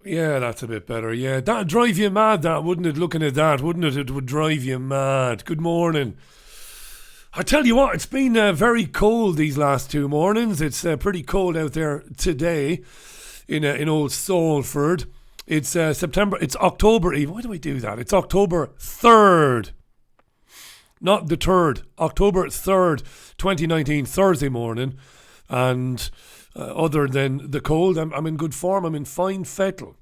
Yeah, that's a bit better. Yeah, that'd drive you mad, that, wouldn't it? Looking at that, wouldn't it? It would drive you mad. Good morning. I tell you what, it's been very cold these last 2 mornings. It's pretty cold out there today in old Salford. It's September, it's October even. Why do I do that? It's October 3rd. Not the 3rd. October 3rd, 2019, Thursday morning. And other than the cold, I'm in good form. I'm in fine fettle.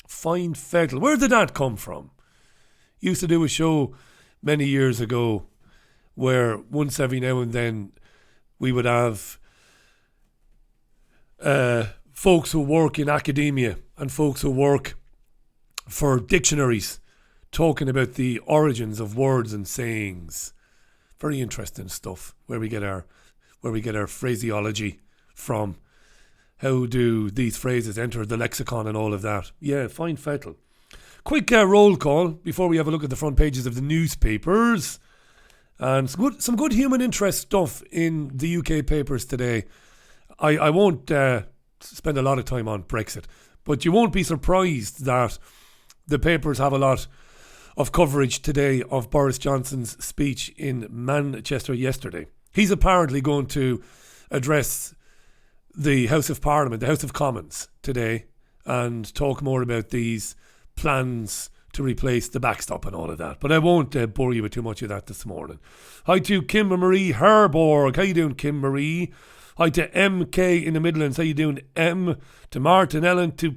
Fine fettle. Where did that come from? Used to do a show many years ago where once every now and then we would have folks who work in academia and folks who work for dictionaries talking about the origins of words and sayings. Very interesting stuff, where we get our phraseology from. How do these phrases enter the lexicon and all of that? Yeah, fine fettle. Quick roll call before we have a look at the front pages of the newspapers. And some good human interest stuff in the UK papers today. I won't spend a lot of time on Brexit, but you won't be surprised that the papers have a lot of coverage today of Boris Johnson's speech in Manchester yesterday. He's apparently going to address the House of Parliament, the House of Commons today, and talk more about these plans to replace the backstop and all of that. But I won't bore you with too much of that this morning. Hi to Kim Marie Herborg. How you doing, Kim Marie? Hi to MK in the Midlands. How you doing, M? To Martin Ellen, to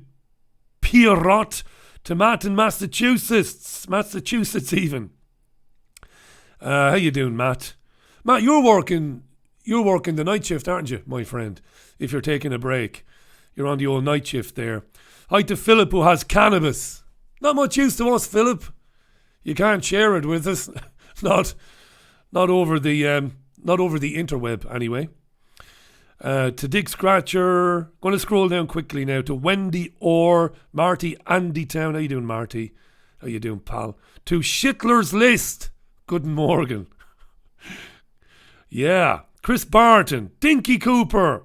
Pierrot, to Matt in Massachusetts even. How you doing, Matt? Matt, you're working the night shift, aren't you, my friend? If you're taking a break, you're on the old night shift there. Hi to Philip, who has cannabis. Not much use to us, Philip. You can't share it with us. not over the interweb anyway. To Dick Scratcher. Going to scroll down quickly now to Wendy Orr, Marty Andy Town. How you doing, Marty? How you doing, pal? To Schindler's List. Good morning. Yeah. Chris Barton. Dinky Cooper.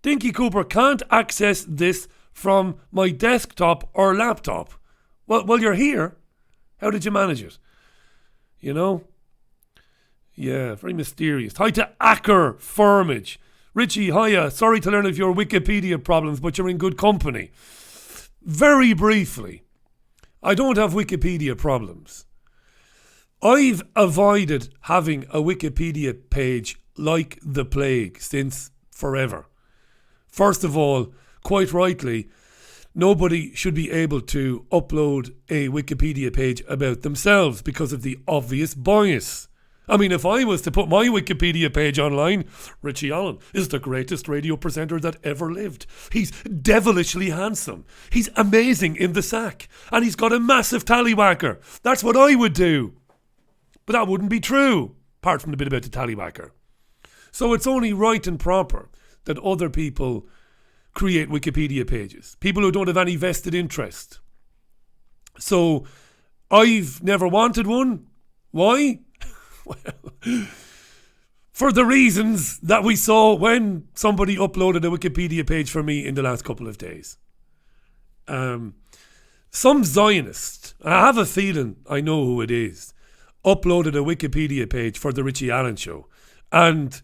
Dinky Cooper can't access this from my desktop or laptop. Well, you're here. How did you manage it? You know? Yeah, very mysterious. Hi to Acker Firmage. Richie, hiya. Sorry to learn of your Wikipedia problems, but you're in good company. Very briefly, I don't have Wikipedia problems. I've avoided having a Wikipedia page like the plague since forever. First of all, quite rightly, nobody should be able to upload a Wikipedia page about themselves because of the obvious bias. I mean, if I was to put my Wikipedia page online, Richie Allen is the greatest radio presenter that ever lived. He's devilishly handsome. He's amazing in the sack. And he's got a massive tallywhacker. That's what I would do. But that wouldn't be true, apart from the bit about the tallywhacker. So it's only right and proper that other people create Wikipedia pages. People who don't have any vested interest. So I've never wanted one. Why? Well, for the reasons that we saw when somebody uploaded a Wikipedia page for me in the last couple of days. Some Zionist, I have a feeling I know who it is, uploaded a Wikipedia page for the Richie Allen show, and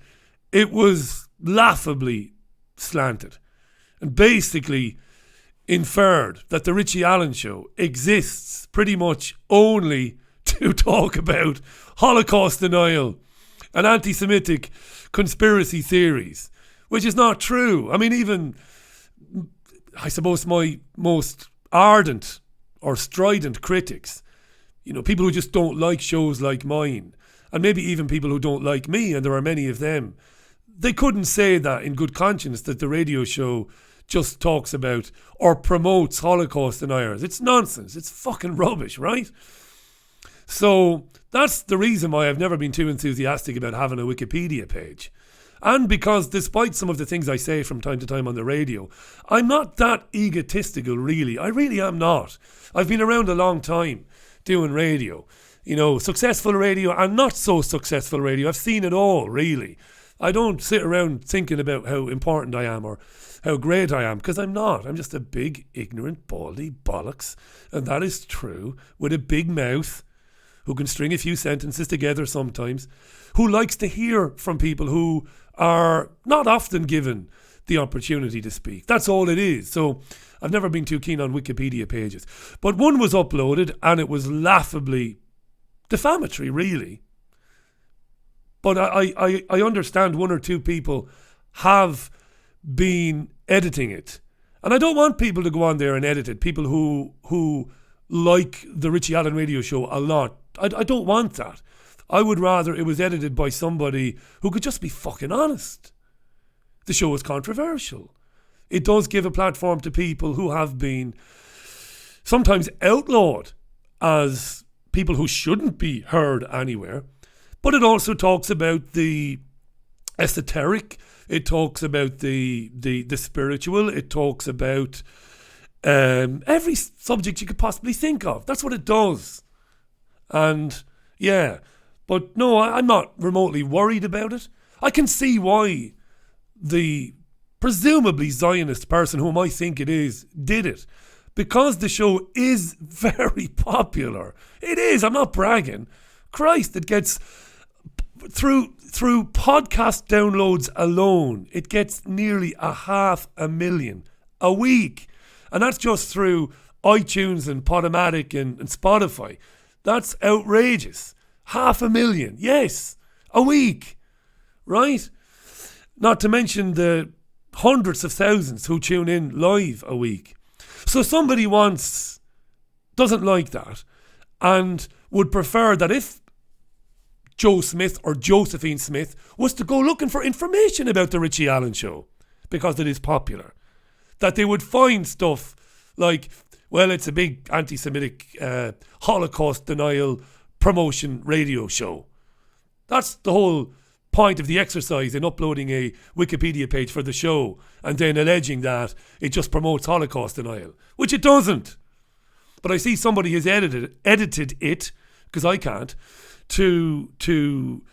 it was laughably slanted and basically inferred that the Richie Allen show exists pretty much only to talk about Holocaust denial and anti-Semitic conspiracy theories, which is not true. I mean, even, I suppose, my most ardent or strident critics, you know, people who just don't like shows like mine, and maybe even people who don't like me, and there are many of them, they couldn't say that in good conscience that the radio show just talks about or promotes Holocaust deniers. It's nonsense. It's fucking rubbish, right? So that's the reason why I've never been too enthusiastic about having a Wikipedia page. And because despite some of the things I say from time to time on the radio, I'm not that egotistical, really. I really am not. I've been around a long time doing radio. You know, successful radio and not so successful radio. I've seen it all, really. I don't sit around thinking about how important I am or how great I am, because I'm not. I'm just a big, ignorant, baldy bollocks. And that is true, with a big mouth, who can string a few sentences together sometimes, who likes to hear from people who are not often given the opportunity to speak. That's all it is. So I've never been too keen on Wikipedia pages. But one was uploaded and it was laughably defamatory, really. But I understand one or two people have been editing it. And I don't want people to go on there and edit it. People who like the Richie Allen radio show a lot. I don't want that. I would rather it was edited by somebody who could just be fucking honest. The show is controversial. It does give a platform to people who have been sometimes outlawed as people who shouldn't be heard anywhere. But it also talks about the esoteric. It talks about the spiritual. It talks about every subject you could possibly think of. That's what it does. And yeah, but no, I'm not remotely worried about it. I can see why the presumably Zionist person, whom I think it is, did it. Because the show is very popular. It is, I'm not bragging. Christ, it gets, through podcast downloads alone, it gets nearly 500,000 a week. And that's just through iTunes and Podomatic and Spotify. That's outrageous. 500,000, yes, a week, right? Not to mention the hundreds of thousands who tune in live a week. So somebody doesn't like that and would prefer that if Joe Smith or Josephine Smith was to go looking for information about the Richie Allen show, because it is popular, that they would find stuff like, well, it's a big anti-Semitic Holocaust denial promotion radio show. That's the whole point of the exercise in uploading a Wikipedia page for the show and then alleging that it just promotes Holocaust denial, which it doesn't. But I see somebody has edited it, because I can't, to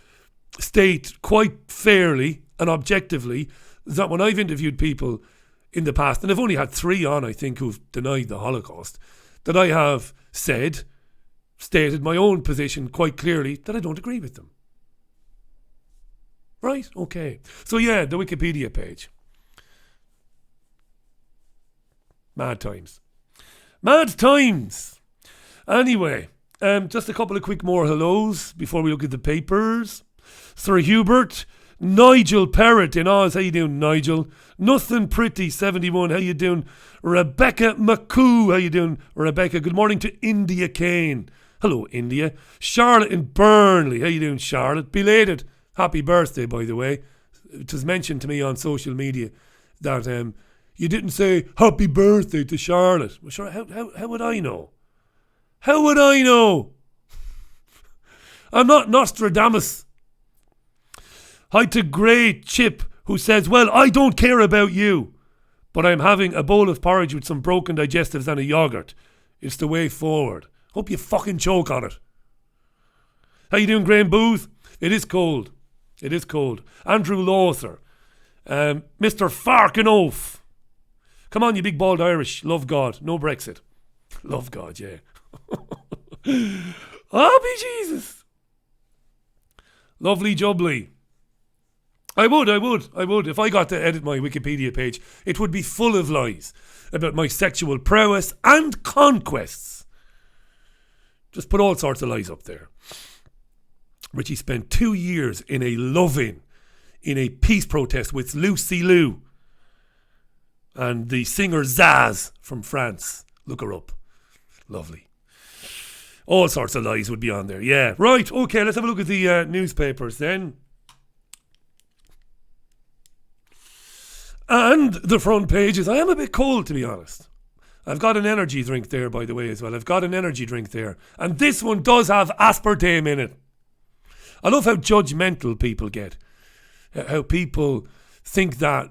state quite fairly and objectively that when I've interviewed people in the past, and I've only had 3 on, I think, who've denied the Holocaust, that I have stated my own position quite clearly that I don't agree with them. Right? Okay. So yeah, the Wikipedia page. Mad times. Mad times! Anyway, just a couple of quick more hellos before we look at the papers. Sir Hubert, Nigel Perrott in Oz. How you doing, Nigel? Nothing Pretty 71. How you doing? Rebecca McCoo. How you doing, Rebecca? Good morning to India Kane. Hello, India. Charlotte in Burnley. How you doing, Charlotte? Belated happy birthday, by the way. It was mentioned to me on social media that you didn't say happy birthday to Charlotte. Well, sure, how would I know? How would I know? I'm not Nostradamus. Hi to Grey Chip, who says, well, I don't care about you, but I'm having a bowl of porridge with some broken digestives and a yoghurt. It's the way forward. Hope you fucking choke on it. How you doing, Graham Booth? It is cold. It is cold. Andrew Lothar. Mr. Farkin Oaf. Come on, you big bald Irish. Love God. No Brexit. Love God, yeah. Oh, be Jesus. Lovely jubbly. I would. If I got to edit my Wikipedia page, it would be full of lies about my sexual prowess and conquests. Just put all sorts of lies up there. Richie spent 2 years in a peace protest with Lucy Liu and the singer Zaz from France. Look her up. Lovely. All sorts of lies would be on there. Yeah, right. Okay, let's have a look at the newspapers then. And the front pages. I am a bit cold, to be honest. I've got an energy drink there, by the way, as well. I've got an energy drink there. And this one does have aspartame in it. I love how judgmental people get. How people think that,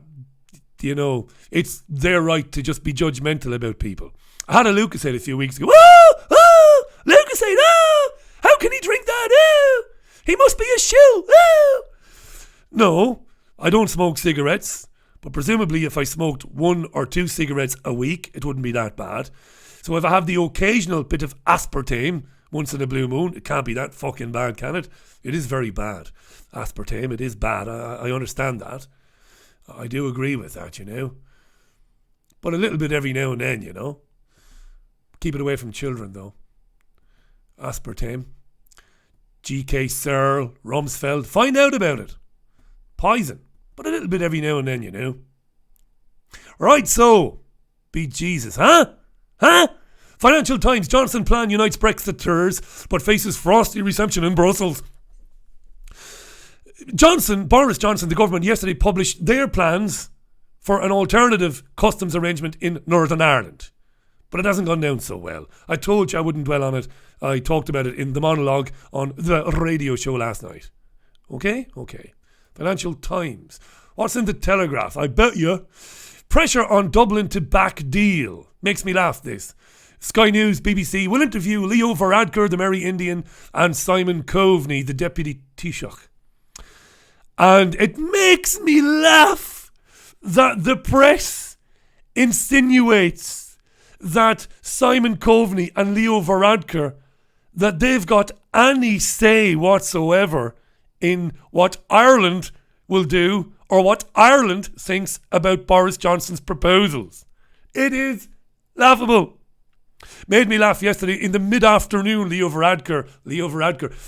you know, it's their right to just be judgmental about people. I had a Lucasade a few weeks ago. Oh, Lucasade, how can he drink that? He must be a shill. No, I don't smoke cigarettes, but presumably if I smoked 1 or 2 cigarettes a week, it wouldn't be that bad. So if I have the occasional bit of aspartame once in a blue moon, it can't be that fucking bad, can it? It is very bad. Aspartame, it is bad. I understand that. I do agree with that, But a little bit every now and then, Keep it away from children, though. Aspartame. G.K. Searle, Rumsfeld. Find out about it. Poison. But a little bit every now and then, Right, so. Be Jesus, huh? Financial Times. Johnson plan unites Brexiteers, but faces frosty reception in Brussels. Boris Johnson, the government, yesterday published their plans for an alternative customs arrangement in Northern Ireland. But it hasn't gone down so well. I told you I wouldn't dwell on it. I talked about it in the monologue on the radio show last night. Okay. Financial Times. What's in the Telegraph? I bet you. Pressure on Dublin to back deal. Makes me laugh, this. Sky News, BBC will interview Leo Varadkar, the Merry Indian, and Simon Coveney, the Deputy Taoiseach. And it makes me laugh that the press insinuates that Simon Coveney and Leo Varadkar, that they've got any say whatsoever in what Ireland will do or what Ireland thinks about Boris Johnson's proposals. It is laughable. Made me laugh yesterday in the mid-afternoon. Leo Varadkar,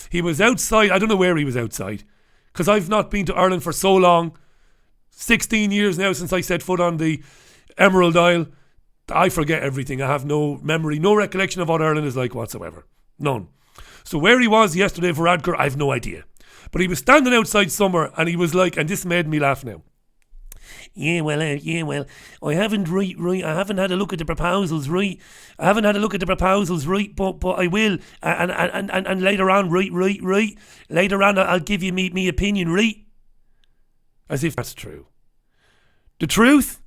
he was outside. I don't know where he was outside, because I've not been to Ireland for so long. 16 years now since I set foot on the Emerald Isle. I forget everything. I have no memory, no recollection of what Ireland is like whatsoever. None. So where he was yesterday, Varadkar, I have no idea. But he was standing outside somewhere, and he was like, and this made me laugh now. I haven't I haven't had a look at the proposals, right? But I will, and later on, right. Later on, I'll give you me opinion, right? As if that's true. The truth,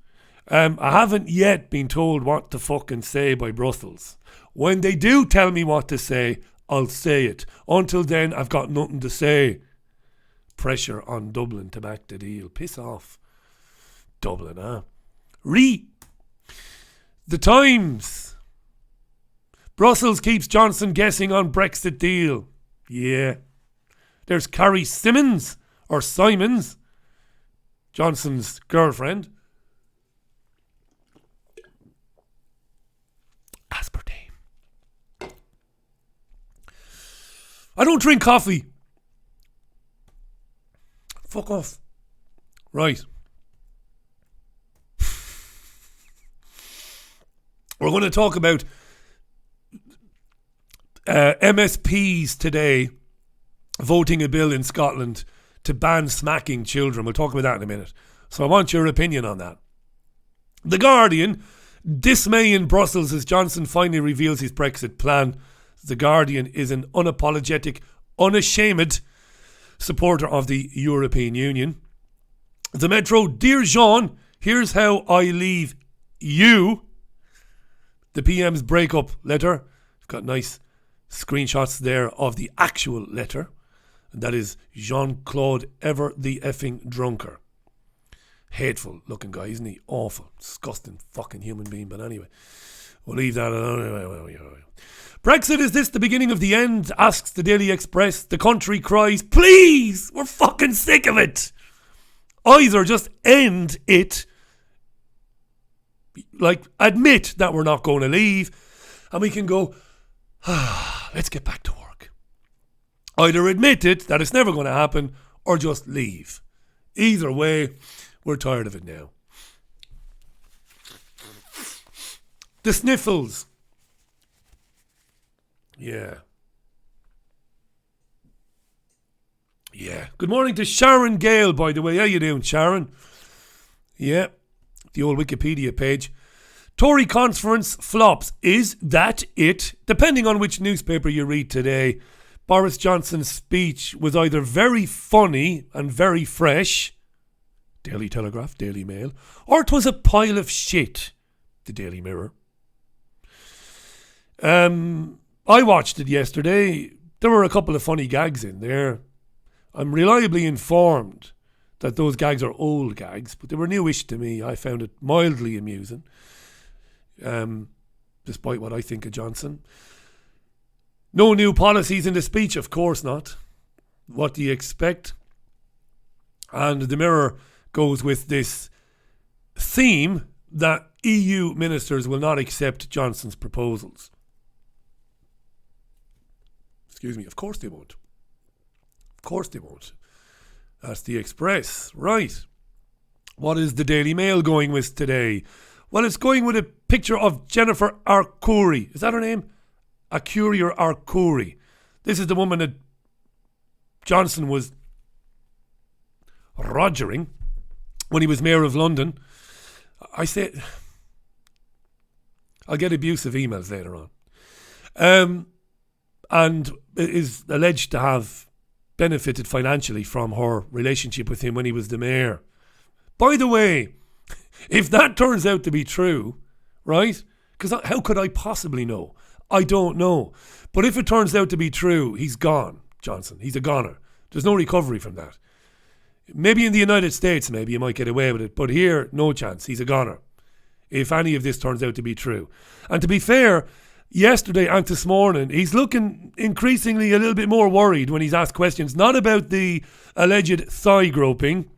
I haven't yet been told what to fucking say by Brussels. When they do tell me what to say, I'll say it. Until then, I've got nothing to say. Pressure on Dublin to back the deal. Piss off. Dublin, huh? The Times. Brussels keeps Johnson guessing on Brexit deal. Yeah. There's Carrie Simons, Johnson's girlfriend. Aspartame. I don't drink coffee. Fuck off. Right. We're going to talk about MSPs today voting a bill in Scotland to ban smacking children. We'll talk about that in a minute. So I want your opinion on that. The Guardian, dismay in Brussels as Johnson finally reveals his Brexit plan. The Guardian is an unapologetic, unashamed supporter of the European Union. The Metro, dear Jean, here's how I leave you. The PM's breakup letter. Got nice screenshots there of the actual letter. And that is Jean-Claude Ever the effing drunker. Hateful looking guy, isn't he? Awful, disgusting fucking human being. But anyway, we'll leave that alone. Brexit, is this the beginning of the end? Asks the Daily Express. The country cries, please, we're fucking sick of it. Either just end it, like admit that we're not going to leave, and we can go, let's get back to work. Either admit it, that it's never going to happen, or just leave. Either way, we're tired of it now. The sniffles. Yeah. Good morning to Sharon Gale, by the way. How you doing, Sharon? Yeah. The old Wikipedia page. Tory conference flops. Is that it? Depending on which newspaper you read today, Boris Johnson's speech was either very funny and very fresh, Daily Telegraph, Daily Mail, or it was a pile of shit, the Daily Mirror. I watched it yesterday. There were a couple of funny gags in there. I'm reliably informed that those gags are old gags, but they were newish to me. I found it mildly amusing, despite what I think of Johnson. No new policies in the speech, of course not. What do you expect? And the Mirror goes with this theme that EU ministers will not accept Johnson's proposals. Excuse me, of course they won't. Of course they won't. That's the Express. Right. What is the Daily Mail going with today? Well, it's going with a picture of Jennifer Arcuri. Is that her name? Arcuri or Arcuri? This is the woman that Johnson was rogering when he was Mayor of London. I say, I'll get abusive emails later on. And is alleged to have benefited financially from her relationship with him when he was the mayor. By the way, if that turns out to be true, right? Because how could I possibly know? I don't know. But if it turns out to be true, he's gone, Johnson. He's a goner. There's no recovery from that. Maybe in the United States, maybe you might get away with it. But here, no chance. He's a goner. If any of this turns out to be true. And to be fair, yesterday and this morning, he's looking increasingly a little bit more worried when he's asked questions, not about the alleged thigh groping.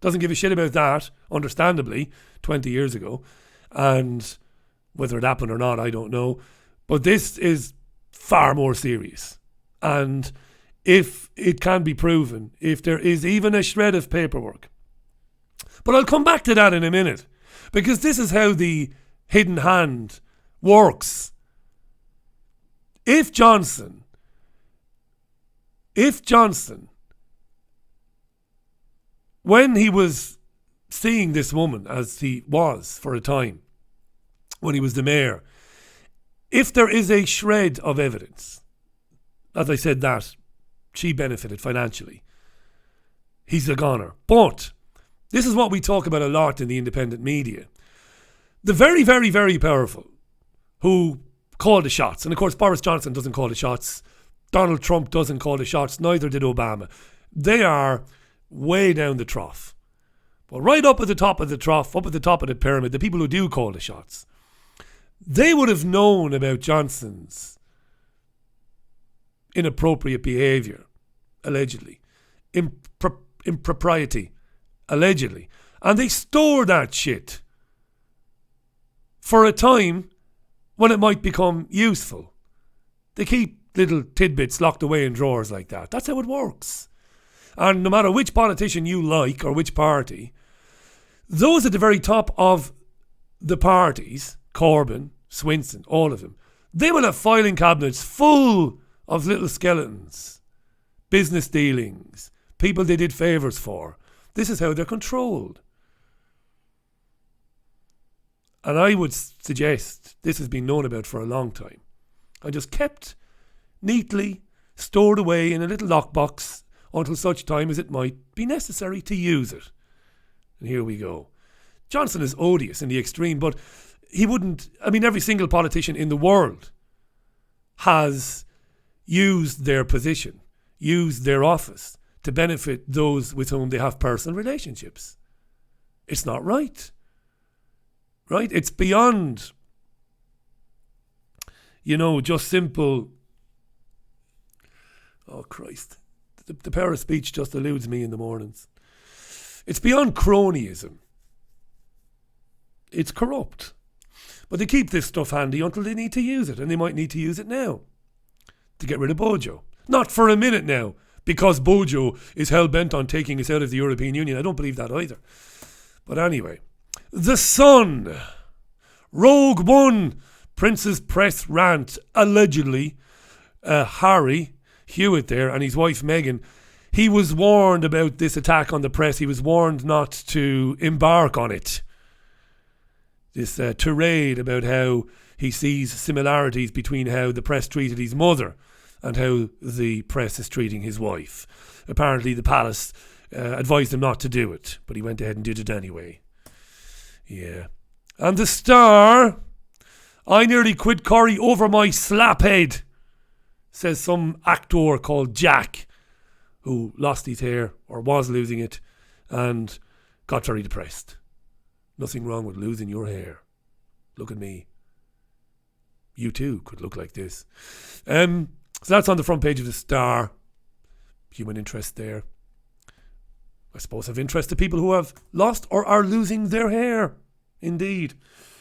Doesn't give a shit about that, understandably, 20 years ago. And whether it happened or not, I don't know. But this is far more serious. And if it can be proven, if there is even a shred of paperwork. But I'll come back to that in a minute. Because this is how the hidden hand works. If Johnson, when he was seeing this woman, as he was for a time, when he was the mayor, if there is a shred of evidence, as I said, that she benefited financially, he's a goner. But this is what we talk about a lot in the independent media. The very, very, very powerful who call the shots. And of course, Boris Johnson doesn't call the shots. Donald Trump doesn't call the shots. Neither did Obama. They are way down the trough. But right up at the top of the trough, up at the top of the pyramid, the people who do call the shots, they would have known about Johnson's inappropriate behaviour, allegedly. Impropriety, allegedly. And they store that shit for a time when it might become useful. They keep little tidbits locked away in drawers like that. That's how it works. And no matter which politician you like or which party, those at the very top of the parties, Corbyn, Swinson, all of them, they will have filing cabinets full of little skeletons, business dealings, people they did favours for. This is how they're controlled. And I would suggest this has been known about for a long time and just kept neatly stored away in a little lockbox until such time as it might be necessary to use it. And here we go. Johnson is odious in the extreme, but he wouldn't... I mean, every single politician in the world has used their position, used their office to benefit those with whom they have personal relationships. It's not right. Right? It's beyond, just simple... Oh, Christ. The power of speech just eludes me in the mornings. It's beyond cronyism. It's corrupt. But they keep this stuff handy until they need to use it. And they might need to use it now to get rid of Bojo. Not for a minute now, because Bojo is hell-bent on taking us out of the European Union. I don't believe that either. But anyway. The Sun. Rogue One. Prince's press rant. Allegedly, Harry Hewitt there and his wife Meghan, he was warned about this attack on the press. He was warned not to embark on it. This tirade about how he sees similarities between how the press treated his mother and how the press is treating his wife. Apparently the palace advised him not to do it, but he went ahead and did it anyway. Yeah. And the Star, I nearly quit Corrie over my slaphead, says some actor called Jack, who lost his hair or was losing it and got very depressed. Nothing wrong with losing your hair. Look at me. You too could look like this. So that's on the front page of the Star. Human interest there. I suppose of interest to people who have lost or are losing their hair. Indeed.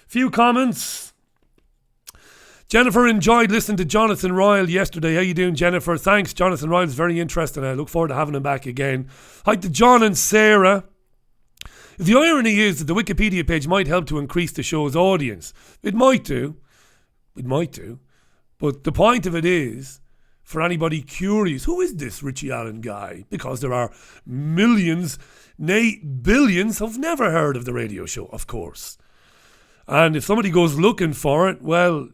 Few comments. Jennifer enjoyed listening to Jonathan Ryle yesterday. How you doing, Jennifer? Thanks. Jonathan Ryle's very interesting. I look forward to having him back again. Hi to John and Sarah. The irony is that the Wikipedia page might help to increase the show's audience. It might do. But the point of it is, for anybody curious, who is this Richie Allen guy? Because there are millions, nay, billions, who've never heard of the radio show, of course. And if somebody goes looking for it, well,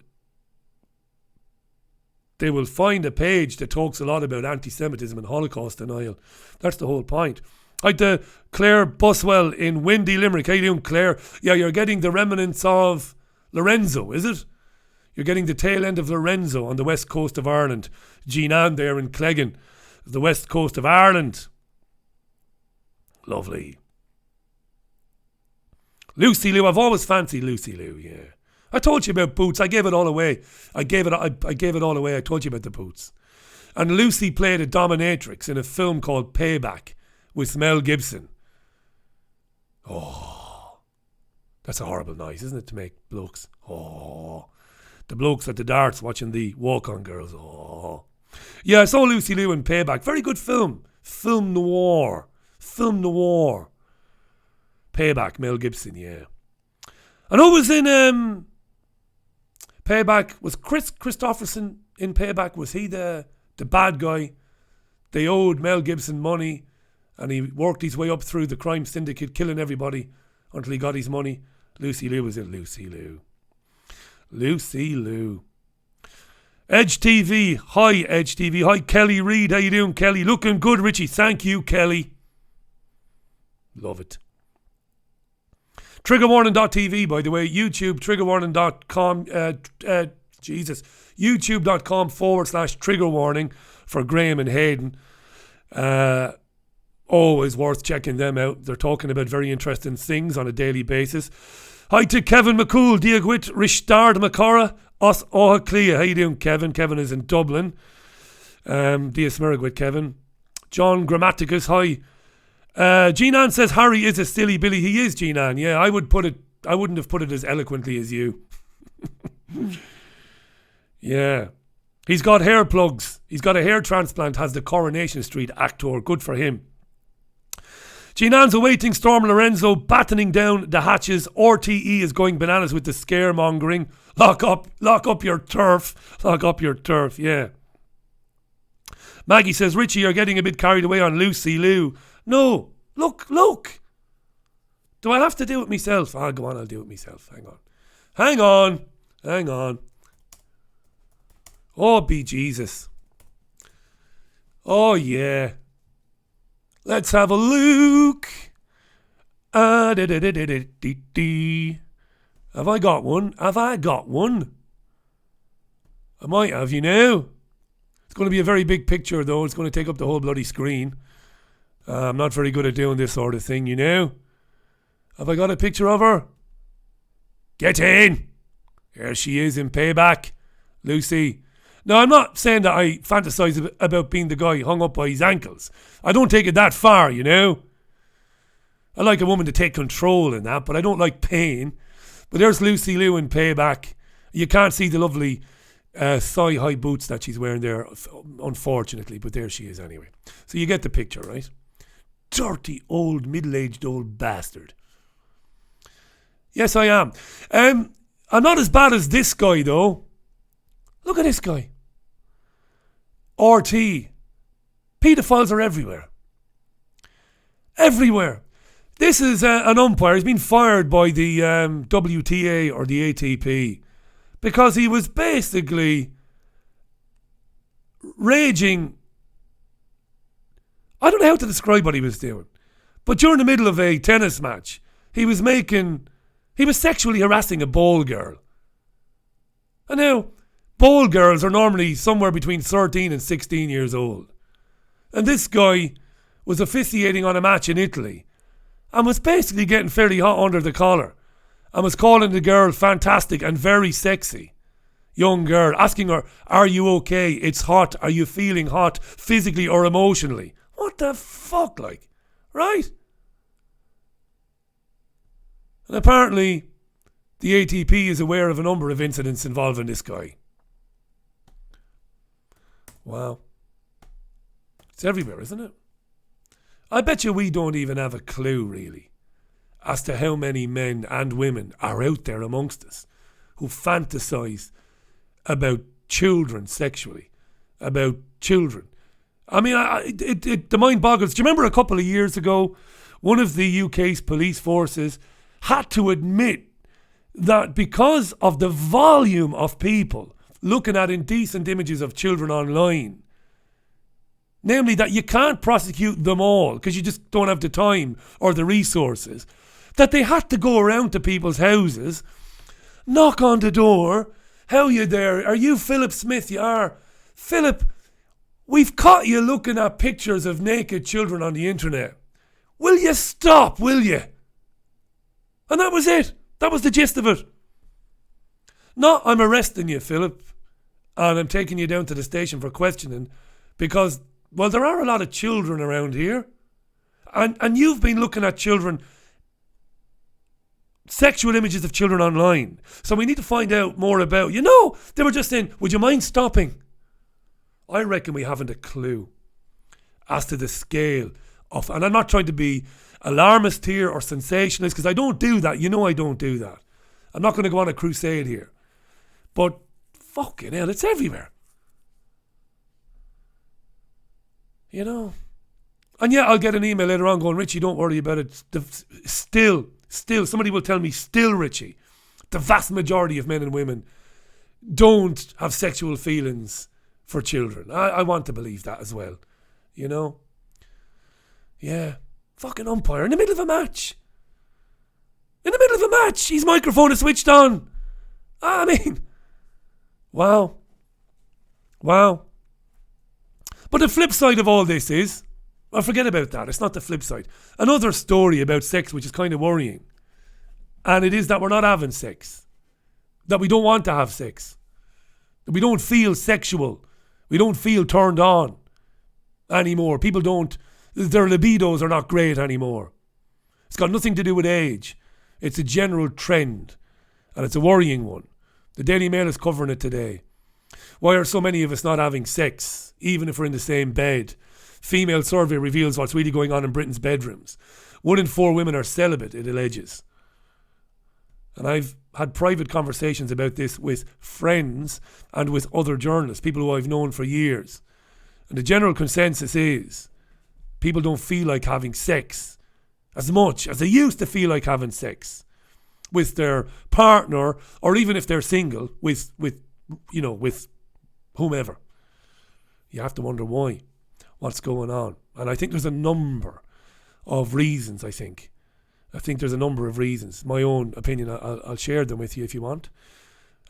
they will find a page that talks a lot about anti-Semitism and Holocaust denial. That's the whole point. Hi to Claire Buswell in windy Limerick. How you doing, Claire? Yeah, you're getting the remnants of Lorenzo, is it? You're getting the tail end of Lorenzo on the west coast of Ireland. Jean-Anne there in Cleggan, the west coast of Ireland. Lovely. Lucy Liu, I've always fancied Lucy Liu, yeah. I told you about Boots. I gave it all away. I gave it all away. I told you about the Boots. And Lucy played a dominatrix in a film called Payback with Mel Gibson. Oh, that's a horrible noise, isn't it, to make blokes? Oh, the blokes at the darts watching the walk-on girls. Oh, yeah, I saw Lucy Liu in Payback. Very good film. Film noir. Payback, Mel Gibson, yeah. And who was in Payback? Was Chris Christopherson in Payback? Was he the bad guy? They owed Mel Gibson money, and he worked his way up through the crime syndicate, killing everybody until he got his money. Lucy Liu was in Lucy Liu. Edge TV. Hi, Edge TV. Hi, Kelly Reid. How you doing, Kelly? Looking good, Richie. Thank you, Kelly. Love it. Triggerwarning.tv, by the way. YouTube, triggerwarning.com. YouTube.com/triggerwarning for Graham and Hayden. Always worth checking them out. They're talking about very interesting things on a daily basis. Hi to Kevin McCool, Diagwit, Rishtard Macora, Os Ohaclia. How you doing, Kevin? Kevin is in Dublin. Dias Merigwit, Kevin. John Grammaticus, hi. Jean-Anne says Harry is a silly Billy. He is, Jean-Anne. Yeah, I wouldn't have put it as eloquently as you. Yeah. He's got hair plugs. He's got a hair transplant, has the Coronation Street actor. Good for him. Jean-Anne's awaiting Storm Lorenzo, battening down the hatches. RTE is going bananas with the scaremongering. Lock up your turf. Lock up your turf, yeah. Maggie says, Richie, you're getting a bit carried away on Lucy Liu. No, look. Do I have to do it myself? Oh, go on, I'll do it myself. Hang on. Oh, be Jesus. Oh, yeah. Let's have a look. Have I got one? I might have, you know. It's going to be a very big picture, though. It's going to take up the whole bloody screen. I'm not very good at doing this sort of thing, you know. Have I got a picture of her? Get in. Here she is in Payback. Lucy. Now, I'm not saying that I fantasize about being the guy hung up by his ankles. I don't take it that far, you know. I like a woman to take control in that, but I don't like pain. But there's Lucy Liu in Payback. You can't see the lovely thigh-high boots that she's wearing there, unfortunately, but there she is anyway. So you get the picture, right? Dirty, old, middle-aged old bastard. Yes, I am. I'm not as bad as this guy, though. Look at this guy. RT. Paedophiles are everywhere. Everywhere. This is an umpire. He's been fired by the WTA or the ATP because he was basically raging. I don't know how to describe what he was doing, but during the middle of a tennis match, he was sexually harassing a ball girl. And now, ball girls are normally somewhere between 13 and 16 years old. And this guy was officiating on a match in Italy and was basically getting fairly hot under the collar and was calling the girl fantastic and very sexy. Young girl, asking her, are you okay? It's hot. Are you feeling hot physically or emotionally? What the fuck, like? Right? And apparently, the ATP is aware of a number of incidents involving this guy. Wow. It's everywhere, isn't it? I bet you we don't even have a clue, really, as to how many men and women are out there amongst us who fantasize about children sexually, about children. I mean, the mind boggles. Do you remember a couple of years ago, one of the UK's police forces had to admit that because of the volume of people looking at indecent images of children online, namely that you can't prosecute them all because you just don't have the time or the resources, that they had to go around to people's houses, knock on the door. How you there? Are you Philip Smith? You are. Philip, we've caught you looking at pictures of naked children on the internet. Will you stop, will you? And that was it. That was the gist of it. Not, I'm arresting you, Philip, and I'm taking you down to the station for questioning because, well, there are a lot of children around here. And you've been looking at children, sexual images of children online. So we need to find out more about, they were just saying, would you mind stopping? I reckon we haven't a clue as to the scale of, and I'm not trying to be alarmist here or sensationalist because I don't do that. I don't do that. I'm not going to go on a crusade here. But fucking hell, it's everywhere. And yeah, I'll get an email later on going, Richie, don't worry about it. Still, somebody will tell me, Richie, the vast majority of men and women don't have sexual feelings for children. I want to believe that as well. Yeah. Fucking umpire in the middle of a match. His microphone is switched on. I mean, wow. But the flip side of all this is, well, forget about that. It's not the flip side. Another story about sex which is kind of worrying. And it is that we're not having sex. That we don't want to have sex. That we don't feel sexual. We don't feel turned on anymore. People don't, their libidos are not great anymore. It's got nothing to do with age. It's a general trend. And it's a worrying one. The Daily Mail is covering it today. Why are so many of us not having sex, even if we're in the same bed? Female survey reveals what's really going on in Britain's bedrooms. 1 in 4 women are celibate, it alleges. And I've had private conversations about this with friends and with other journalists, people who I've known for years. And the general consensus is people don't feel like having sex as much as they used to feel like having sex with their partner, or even if they're single, with whomever. You have to wonder why. What's going on? And I think there's a number of reasons, I think there's a number of reasons. My own opinion, I'll share them with you if you want,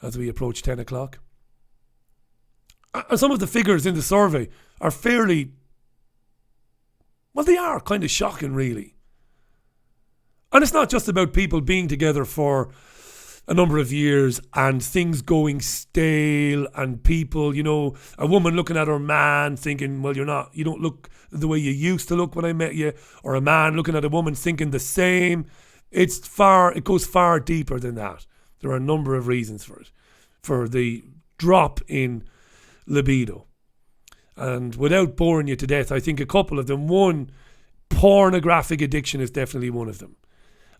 as we approach 10 o'clock. And some of the figures in the survey are fairly, well, they are kind of shocking, really. And it's not just about people being together for a number of years and things going stale and people, a woman looking at her man thinking, well, you don't look the way you used to look when I met you, or a man looking at a woman thinking the same. It goes far deeper than that. There are a number of reasons for it, for the drop in libido. And without boring you to death, I think a couple of them. One, pornographic addiction is definitely one of them.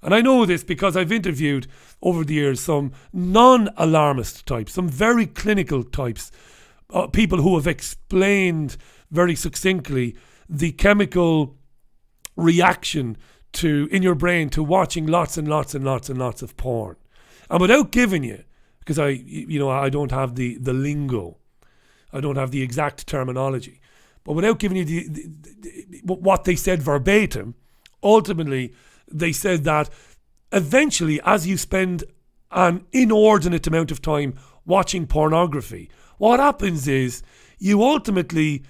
And I know this because I've interviewed over the years some non-alarmist types, some very clinical types, people who have explained very succinctly the chemical reaction in your brain to watching lots and lots and lots and lots of porn. And without giving you, because I don't have the lingo, I don't have the exact terminology, but without giving you what they said verbatim, ultimately they said that eventually, as you spend an inordinate amount of time watching pornography, what happens is you ultimately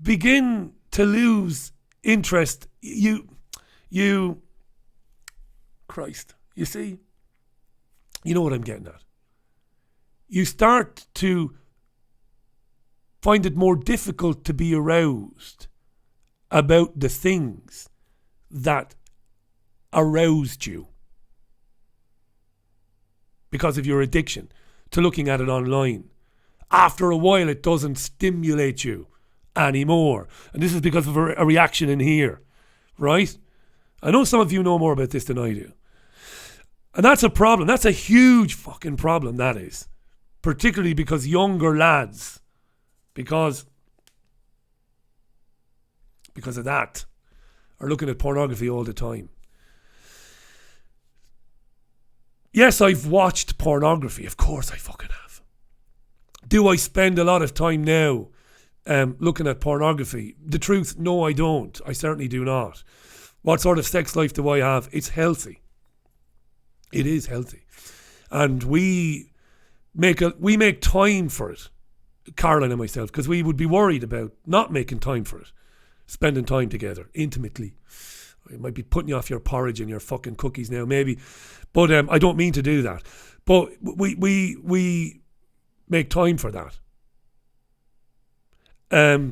begin to lose interest. You Christ. You see? You know what I'm getting at. You start to find it more difficult to be aroused about the things that aroused you because of your addiction to looking at it online. After a while, it doesn't stimulate you anymore. And this is because of a reaction in here, right? I know some of you know more about this than I do. And that's a problem. That's a huge fucking problem, that is. Particularly because younger lads, because of that, are looking at pornography all the time. Yes, I've watched pornography. Of course I fucking have. Do I spend a lot of time now looking at pornography? The truth, no, I don't. I certainly do not. What sort of sex life do I have? It's healthy. It is healthy. And we make time for it, Caroline and myself, because we would be worried about not making time for it. Spending time together, intimately. I might be putting you off your porridge and your fucking cookies now, maybe. But I don't mean to do that. But we make time for that.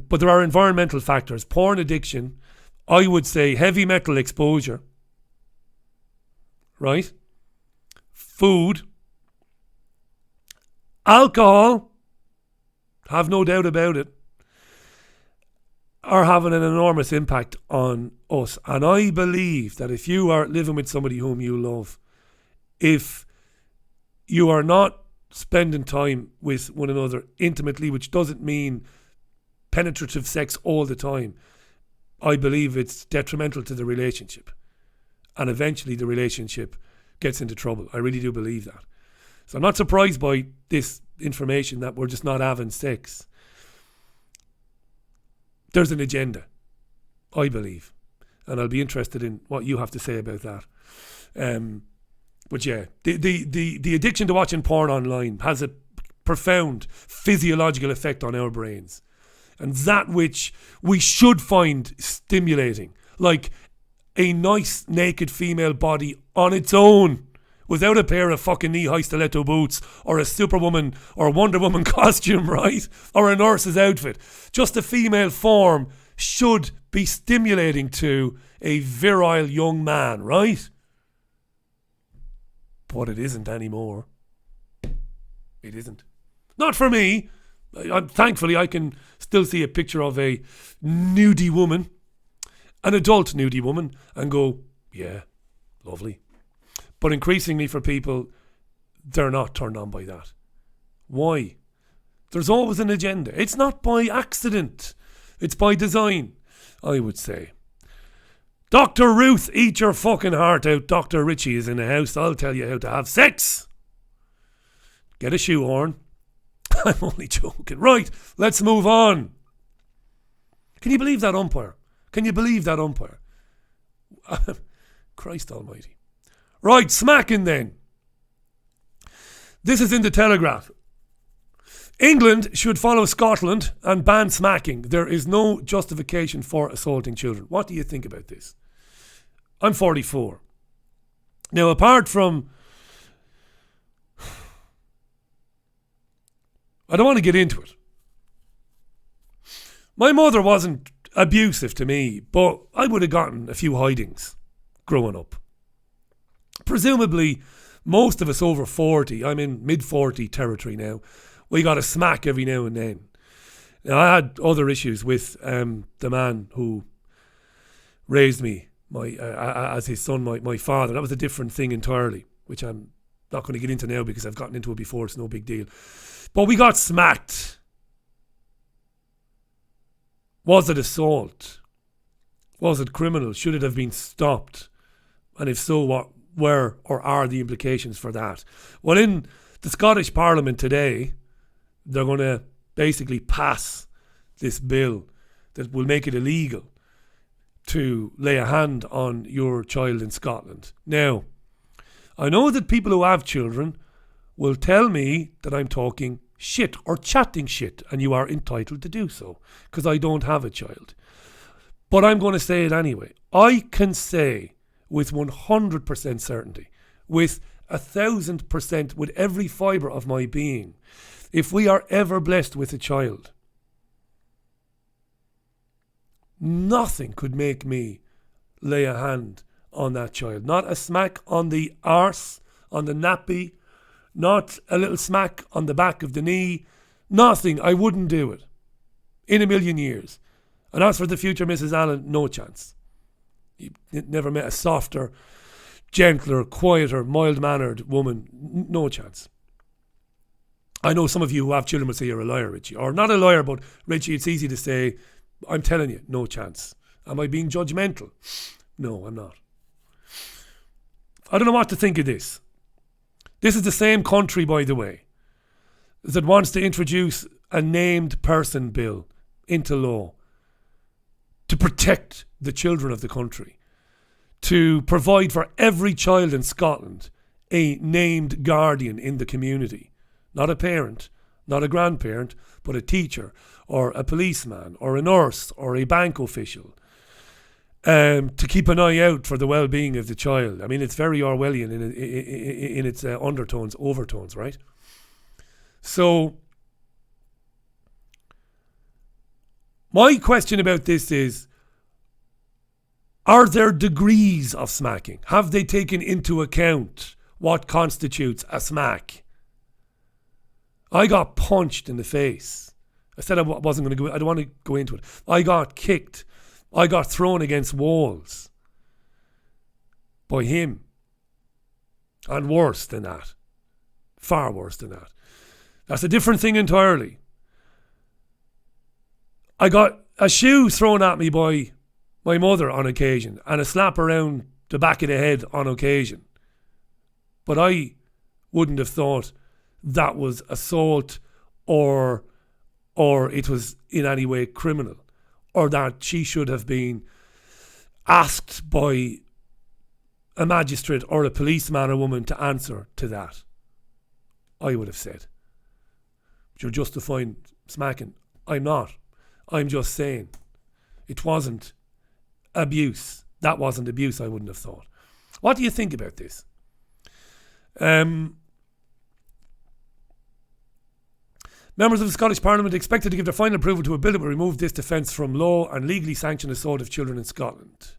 But there are environmental factors. Porn addiction, I would say heavy metal exposure. Right? Food. Alcohol. Have no doubt about it. Are having an enormous impact on us. And I believe that if you are living with somebody whom you love, if you are not spending time with one another intimately, which doesn't mean penetrative sex all the time, I believe it's detrimental to the relationship. And eventually the relationship gets into trouble. I really do believe that. So I'm not surprised by this information that we're just not having sex. There's an agenda, I believe. And I'll be interested in what you have to say about that. But yeah, the addiction to watching porn online has a profound physiological effect on our brains. And that which we should find stimulating, like a nice naked female body on its own, without a pair of fucking knee-high stiletto boots or a Superwoman or Wonder Woman costume, right? Or a nurse's outfit. Just a female form should be stimulating to a virile young man, right? But it isn't anymore. It isn't. Not for me. Thankfully, I can still see a picture of a nudie woman, an adult nudie woman, and go, yeah, lovely. But increasingly for people, they're not turned on by that. Why? There's always an agenda. It's not by accident. It's by design, I would say. Dr. Ruth, eat your fucking heart out. Dr. Richie is in the house. I'll tell you how to have sex. Get a shoehorn. I'm only joking. Right, let's move on. Can you believe that umpire? Can you believe that umpire? Christ almighty. Right, smacking then. This is in the Telegraph. England should follow Scotland and ban smacking. There is no justification for assaulting children. What do you think about this? I'm 44. Now, apart from... I don't want to get into it. My mother wasn't abusive to me, but I would have gotten a few hidings growing up. Presumably, most of us over 40, I'm in mid-40 territory now, we got a smack every now and then. Now, I had other issues with the man who raised me as his son, my father. That was a different thing entirely, which I'm not going to get into now because I've gotten into it before. It's no big deal. But we got smacked. Was it assault? Was it criminal? Should it have been stopped? And if so, what were or are the implications for that? Well, in the Scottish Parliament today, they're going to basically pass this bill that will make it illegal to lay a hand on your child in Scotland. Now, I know that people who have children will tell me that I'm talking shit or chatting shit, and you are entitled to do so because I don't have a child. But I'm going to say it anyway. I can say with 100% certainty, with 1,000%, with every fibre of my being, if we are ever blessed with a child, nothing could make me lay a hand on that child. Not a smack on the arse, on the nappy, not a little smack on the back of the knee. Nothing. I wouldn't do it. In a million years. And as for the future Mrs. Allen, no chance. You never met a softer, gentler, quieter, mild-mannered woman. No chance. I know some of you who have children will say you're a liar, Richie. Or not a liar, but Richie, it's easy to say, I'm telling you, no chance. Am I being judgmental? No, I'm not. I don't know what to think of this. This is the same country, by the way, that wants to introduce a named person bill into law to protect the children of the country, to provide for every child in Scotland a named guardian in the community. Not a parent, not a grandparent, but a teacher or a policeman or a nurse or a bank official, to keep an eye out for the well-being of the child. I mean, it's very Orwellian in its undertones, overtones, right? So, my question about this is, are there degrees of smacking? Have they taken into account what constitutes a smack? I got punched in the face. I said I wasn't going to go. I don't want to go into it. I got kicked. I got thrown against walls by him. And worse than that. Far worse than that. That's a different thing entirely. I got a shoe thrown at me by my mother on occasion and a slap around the back of the head on occasion. But I wouldn't have thought that was assault or it was in any way criminal, or that she should have been asked by a magistrate or a policeman or woman to answer to that. I would have said, you're justifying smacking. I'm not. I'm just saying it wasn't abuse. That wasn't abuse, I wouldn't have thought. What do you think about this? Members of the Scottish Parliament expected to give their final approval to a bill that will remove this defence from law and legally sanction assault of children in Scotland.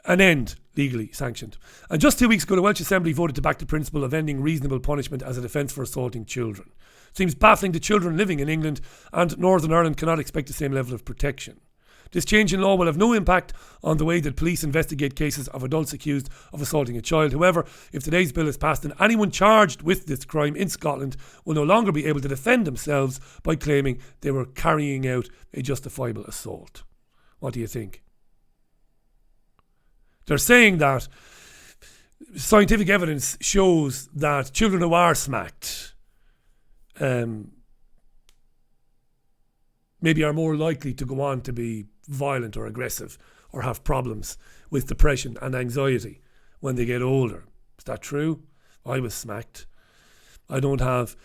An end legally sanctioned. And just 2 weeks ago, the Welsh Assembly voted to back the principle of ending reasonable punishment as a defence for assaulting children. It seems baffling that children living in England and Northern Ireland cannot expect the same level of protection. This change in law will have no impact on the way that police investigate cases of adults accused of assaulting a child. However, if today's bill is passed, then anyone charged with this crime in Scotland will no longer be able to defend themselves by claiming they were carrying out a justifiable assault. What do you think? They're saying that scientific evidence shows that children who are smacked maybe are more likely to go on to be violent or aggressive or have problems with depression and anxiety when they get older. Is that true? I was smacked. I don't have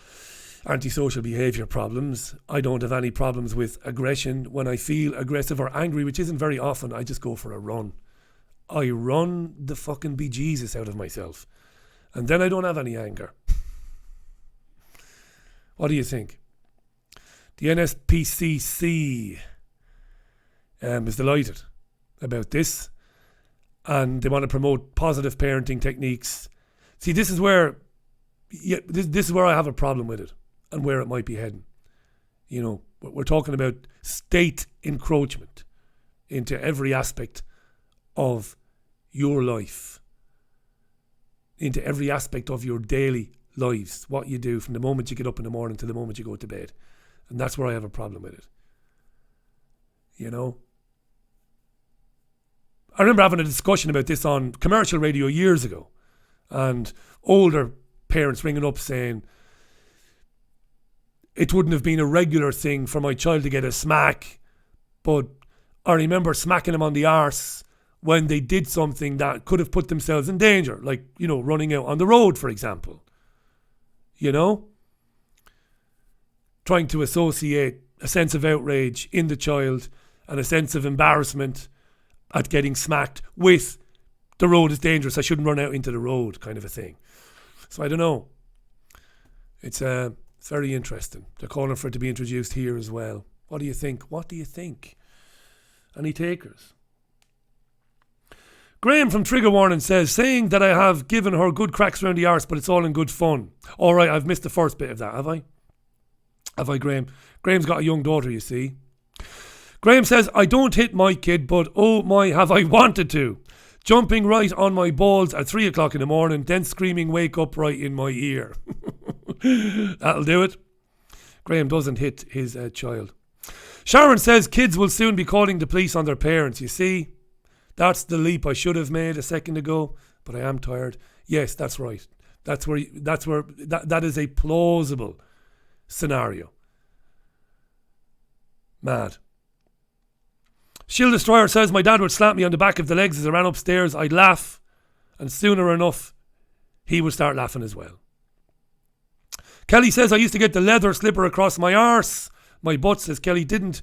antisocial behaviour problems. I don't have any problems with aggression. When I feel aggressive or angry, which isn't very often, I just go for a run. I run the fucking bejesus out of myself. And then I don't have any anger. What do you think? The NSPCC is delighted about this, and they want to promote positive parenting techniques. See, this is where I have a problem with it and where it might be heading. You know, we're talking about state encroachment into every aspect of your life, into every aspect of your daily lives, what you do from the moment you get up in the morning to the moment you go to bed. And that's where I have a problem with it. You know? I remember having a discussion about this on commercial radio years ago. And older parents ringing up saying it wouldn't have been a regular thing for my child to get a smack. But I remember smacking them on the arse when they did something that could have put themselves in danger. Like, you know, running out on the road, for example. You know? Trying to associate a sense of outrage in the child and a sense of embarrassment at getting smacked with the road is dangerous, I shouldn't run out into the road, kind of a thing. So I don't know. It's very interesting. They're calling for it to be introduced here as well. What do you think? What do you think? Any takers? Graham from Trigger Warning says, saying that I have given her good cracks around the arse, but it's all in good fun. All right, I've missed the first bit of that, have I? Have I, Graham? Graham's got a young daughter, you see. Graham says, I don't hit my kid, but oh my, have I wanted to. Jumping right on my balls at 3 o'clock in the morning, then screaming, wake up right in my ear. That'll do it. Graham doesn't hit his child. Sharon says, kids will soon be calling the police on their parents. You see, that's the leap I should have made a second ago, but I am tired. Yes, that's right. That is a plausible scenario. Mad. Shield Destroyer says, my dad would slap me on the back of the legs as I ran upstairs. I'd laugh, and sooner enough, he would start laughing as well. Kelly says, I used to get the leather slipper across my arse. My butt, says Kelly, didn't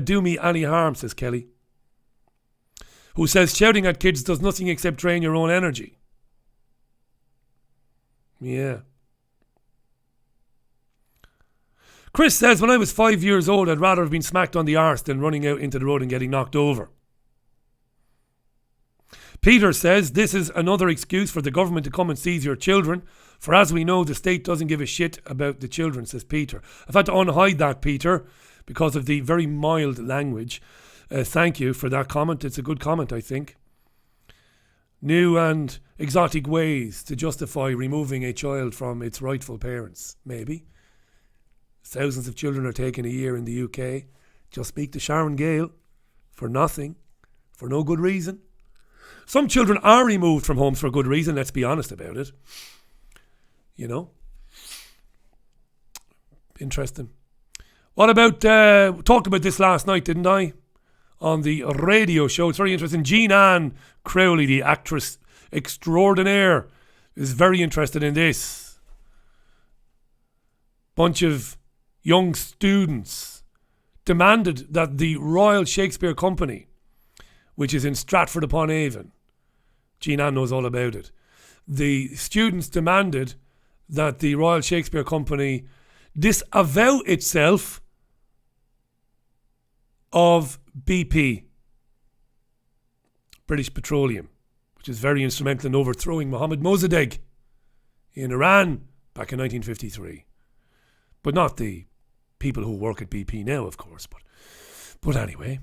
do me any harm, says Kelly. Who says, shouting at kids does nothing except drain your own energy. Yeah. Chris says, when I was 5 years old, I'd rather have been smacked on the arse than running out into the road and getting knocked over. Peter says, this is another excuse for the government to come and seize your children. For as we know, the state doesn't give a shit about the children, says Peter. I've had to unhide that, Peter, because of the very mild language. Thank you for that comment. It's a good comment, I think. New and exotic ways to justify removing a child from its rightful parents, maybe. Thousands of children are taken a year in the UK. Just speak to Sharon Gale for nothing, for no good reason. Some children are removed from homes for good reason, let's be honest about it. You know? Interesting. What about, talked about this last night, didn't I? On the radio show. It's very interesting. Jean Ann Crowley, the actress extraordinaire, is very interested in this. Bunch of young students demanded that the Royal Shakespeare Company, which is in Stratford upon Avon, Jean Ann knows all about it. The students demanded that the Royal Shakespeare Company disavow itself of BP, British Petroleum, which is very instrumental in overthrowing Mohammad Mossadegh in Iran back in 1953. But not the people who work at BP now, of course. But anyway.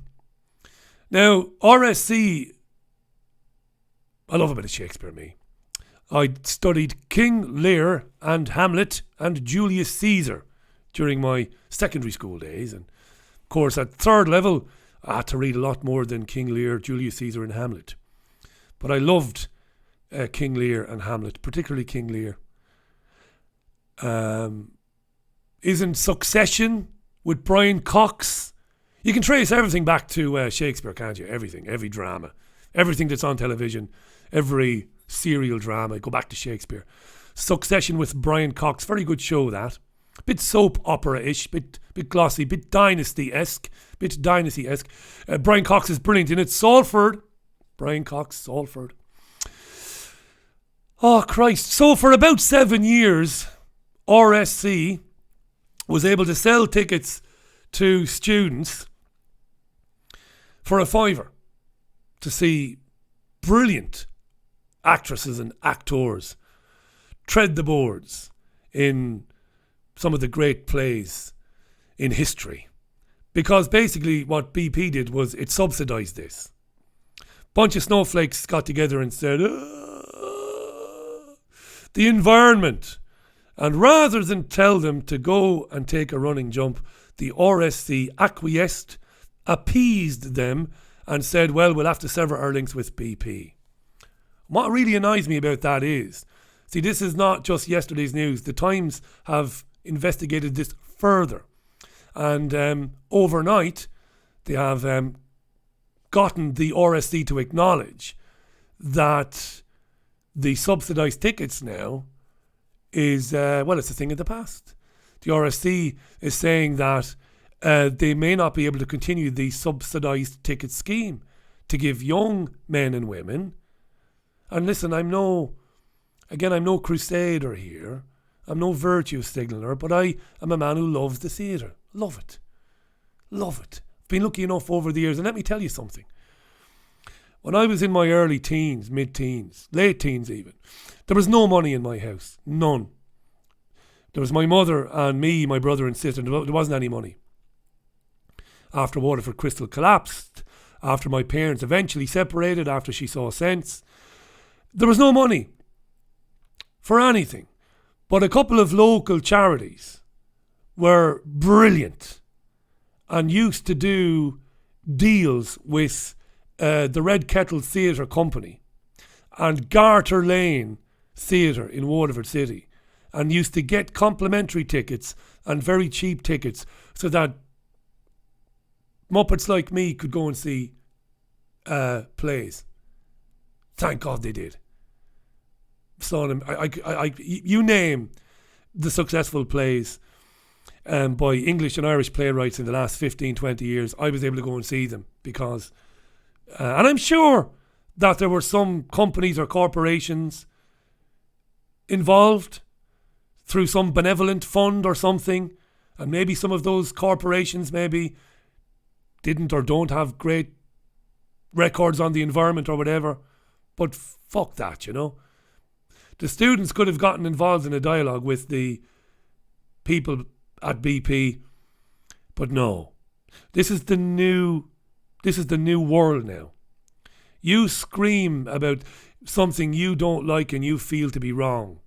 Now, RSC, I love a bit of Shakespeare, me. I studied King Lear and Hamlet and Julius Caesar during my secondary school days. And, of course, at third level, I had to read a lot more than King Lear, Julius Caesar and Hamlet. But I loved King Lear and Hamlet, particularly King Lear. Isn't Succession with Brian Cox? You can trace everything back to Shakespeare, can't you? Everything, every drama, everything that's on television, every serial drama, go back to Shakespeare. Succession with Brian Cox, very good show that. Bit soap opera-ish, bit glossy, bit dynasty-esque. Brian Cox is brilliant in it. Salford. Brian Cox, Salford. Oh, Christ. So for about 7 years, RSC was able to sell tickets to students for £5 to see brilliant actresses and actors tread the boards in some of the great plays in history. Because basically what BP did was it subsidised this. Bunch of snowflakes got together and said, the environment. And rather than tell them to go and take a running jump, the RSC acquiesced, appeased them, and said, well, we'll have to sever our links with BP. What really annoys me about that is, see, this is not just yesterday's news. The Times have investigated this further. And overnight, they have gotten the RSC to acknowledge that the subsidised tickets now is, it's a thing of the past. The RSC is saying that they may not be able to continue the subsidised ticket scheme to give young men and women And listen, I'm no crusader here. I'm no virtue signaller, but I am a man who loves the theatre. Love it. Love it. Been lucky enough over the years. And let me tell you something. When I was in my early teens, mid-teens, late teens even, there was no money in my house. None. There was my mother and me, my brother and sister. There wasn't any money. After Waterford Crystal collapsed, after my parents eventually separated, after she saw sense, there was no money for anything. But a couple of local charities were brilliant and used to do deals with the Red Kettle Theatre Company and Garter Lane Theatre in Waterford City, and used to get complimentary tickets and very cheap tickets so that Muppets like me could go and see plays. Thank God they did. Saw them. You name the successful plays by English and Irish playwrights in the last 15, 20 years, I was able to go and see them because, and I'm sure that there were some companies or corporations involved through some benevolent fund or something, and maybe some of those corporations maybe didn't or don't have great records on the environment or whatever, but fuck that, you know. The students could have gotten involved in a dialogue with the people at BP, but no. This is the new world now. You scream about something you don't like and you feel to be wrong.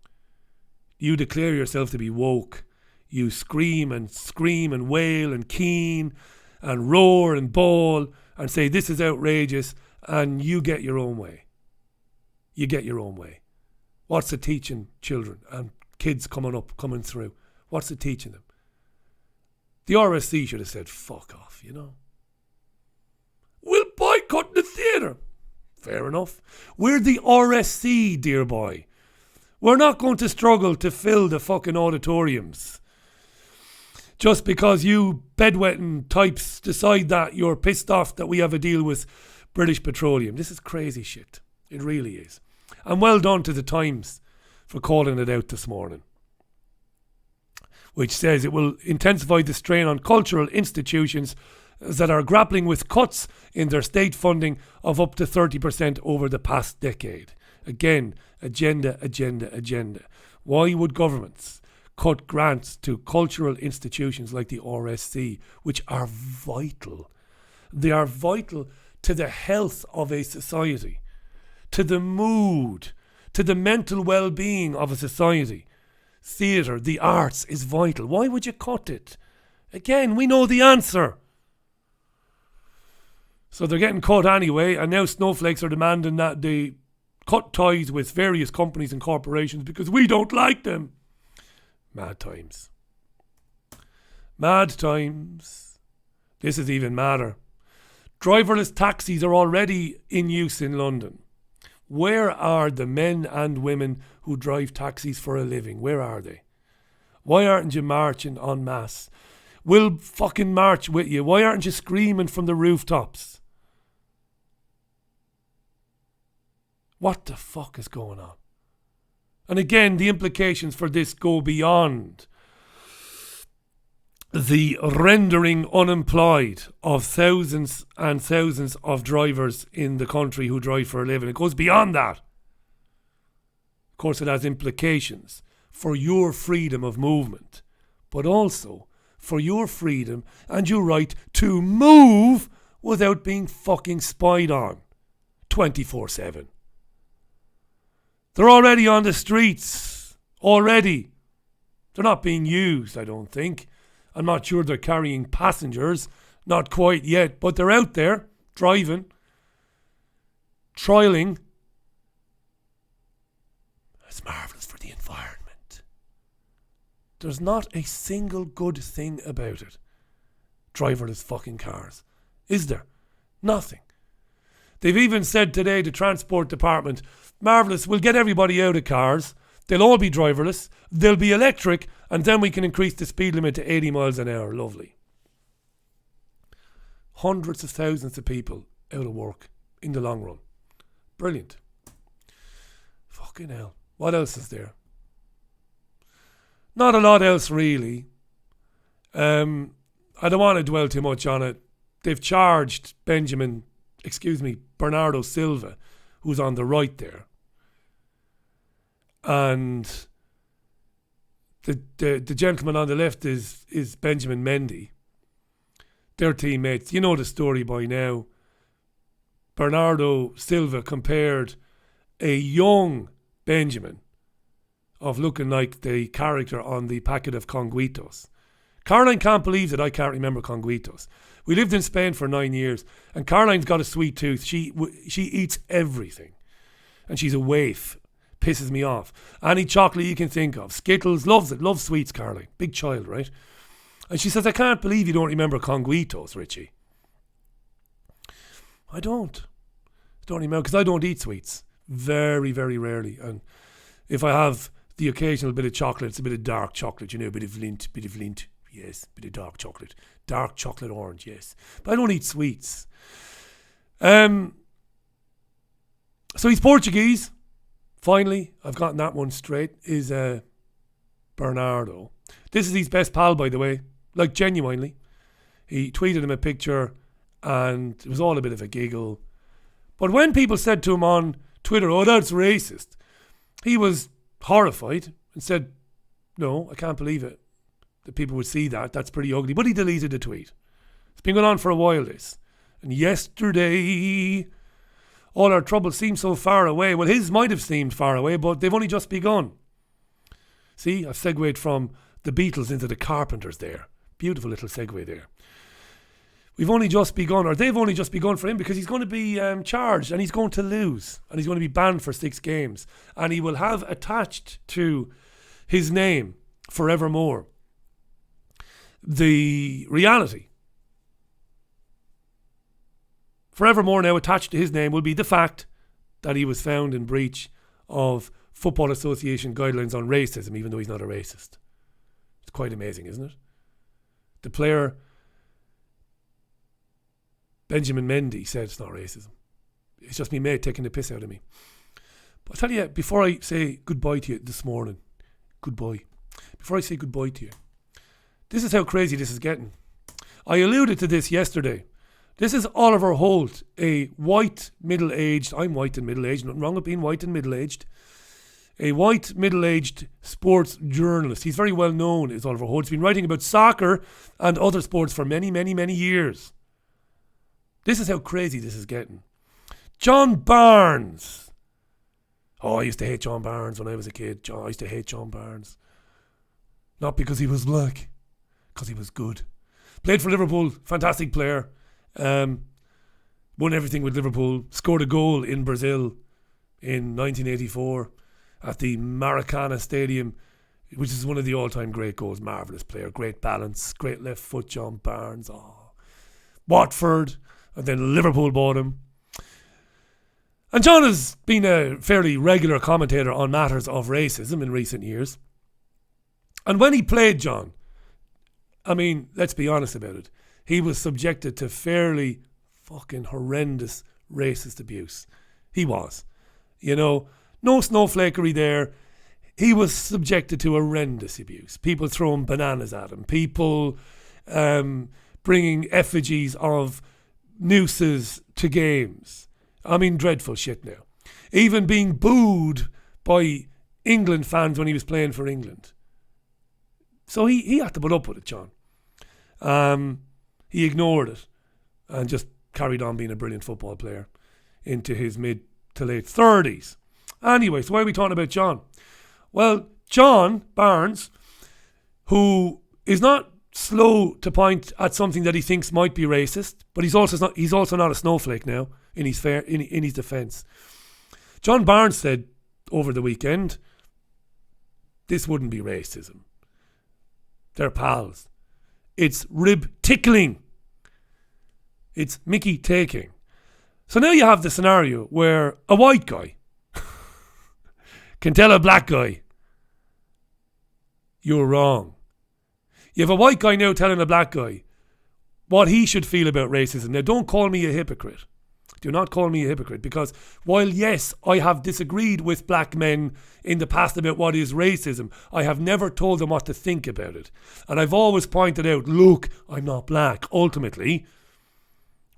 You declare yourself to be woke. You scream and wail and keen and roar and bawl and say this is outrageous, and you get your own way. You get your own way. What's it teaching children and kids coming through? What's it teaching them? The RSC should have said, fuck off, you know. We'll boycott the theatre. Fair enough. We're the RSC, dear boy. We're not going to struggle to fill the fucking auditoriums. Just because you bedwetting types decide that you're pissed off that we have a deal with British Petroleum. This is crazy shit. It really is. And well done to the Times for calling it out this morning, which says it will intensify the strain on cultural institutions that are grappling with cuts in their state funding of up to 30% over the past decade. Again, agenda. Why would governments cut grants to cultural institutions like the RSC, which are vital? They are vital to the health of a society, to the mood, to the mental well-being of a society. Theatre, the arts is vital. Why would you cut it? Again, we know the answer. So they're getting cut anyway, and now snowflakes are demanding that they cut ties with various companies and corporations because we don't like them. Mad times. Mad times. This is even madder. Driverless taxis are already in use in London. Where are the men and women who drive taxis for a living? Where are they? Why aren't you marching en masse? We'll fucking march with you. Why aren't you screaming from the rooftops? What the fuck is going on? And again, the implications for this go beyond the rendering unemployed of thousands and thousands of drivers in the country who drive for a living. It goes beyond that. Of course, it has implications for your freedom of movement, but also for your freedom and your right to move without being fucking spied on 24/7. They're already on the streets. Already. They're not being used, I don't think. I'm not sure they're carrying passengers. Not quite yet. But they're out there, driving, trialling. It's marvellous for the environment. There's not a single good thing about it. Driverless fucking cars. Is there? Nothing. They've even said today, the Transport Department, marvellous, we'll get everybody out of cars. They'll all be driverless. They'll be electric. And then we can increase the speed limit to 80 miles an hour. Lovely. Hundreds of thousands of people out of work in the long run. Brilliant. Fucking hell. What else is there? Not a lot else, really. I don't want to dwell too much on it. They've charged Bernardo Silva, who's on the right there. And the gentleman on the left is Benjamin Mendy. They're teammates. You know the story by now. Bernardo Silva compared a young Benjamin of looking like the character on the packet of Conguitos. Caroline can't believe that I can't remember Conguitos. We lived in Spain for 9 years, and Caroline's got a sweet tooth. She eats everything, and she's a waif. Pisses me off. Any chocolate you can think of. Skittles, loves it. Loves sweets, Caroline. Big child, right? And she says, I can't believe you don't remember Conguitos, Richie. I don't remember, because I don't eat sweets. Very, very rarely. And if I have the occasional bit of chocolate, it's a bit of dark chocolate, a bit of lint. Yes, bit of dark chocolate. Dark chocolate orange, yes. But I don't eat sweets. So he's Portuguese. Finally, I've gotten that one straight, is Bernardo. This is his best pal, by the way. Like, genuinely. He tweeted him a picture, and it was all a bit of a giggle. But when people said to him on Twitter, oh, that's racist, he was horrified and said, no, I can't believe it, that people would see that. That's pretty ugly. But he deleted the tweet. It's been going on for a while, this. And yesterday, all our troubles seem so far away. Well, his might have seemed far away, but they've only just begun. See, I've segued from the Beatles into the Carpenters there. Beautiful little segue there. We've only just begun, or they've only just begun for him, because he's going to be charged and he's going to lose. And he's going to be banned for 6 games. And he will have attached to his name forevermore the reality. Forevermore now attached to his name will be the fact that he was found in breach of Football Association guidelines on racism, even though he's not a racist. It's quite amazing, isn't it? The player, Benjamin Mendy, said it's not racism. It's just me mate taking the piss out of me. But I'll tell you, before I say goodbye to you this morning, before I say goodbye to you, this is how crazy this is getting. I alluded to this yesterday. This is Oliver Holt, a white, middle-aged, I'm white and middle-aged, nothing wrong with being white and middle-aged, a white, middle-aged sports journalist. He's very well known as Oliver Holt. He's been writing about soccer and other sports for many, many, many years. This is how crazy this is getting. John Barnes. Oh, I used to hate John Barnes when I was a kid. I used to hate John Barnes. Not because he was black, because he was good. Played for Liverpool, fantastic player. Won everything with Liverpool. Scored a goal in Brazil in 1984 at the Maracana Stadium, which is one of the all-time great goals. Marvellous player, great balance, great left foot, John Barnes. Oh. Watford, and then Liverpool bought him. And John has been a fairly regular commentator on matters of racism in recent years. And when he played John, I mean, let's be honest about it, he was subjected to fairly fucking horrendous racist abuse. He was. No snowflakery there. He was subjected to horrendous abuse. People throwing bananas at him. People bringing effigies of nooses to games. I mean, dreadful shit now. Even being booed by England fans when he was playing for England. So he had to put up with it, John. He ignored it and just carried on being a brilliant football player into his mid to late 30s. Anyway, so why are we talking about John? Well, John Barnes, who is not slow to point at something that he thinks might be racist, but he's also not a snowflake now, in his defence. John Barnes said over the weekend, this wouldn't be racism. They're pals. It's rib tickling. It's Mickey taking. So now you have the scenario where a white guy can tell a black guy, you're wrong. You have a white guy now telling a black guy what he should feel about racism. Now, don't call me a hypocrite. Do not call me a hypocrite, because while yes, I have disagreed with black men in the past about what is racism, I have never told them what to think about it. And I've always pointed out, look, I'm not black, ultimately.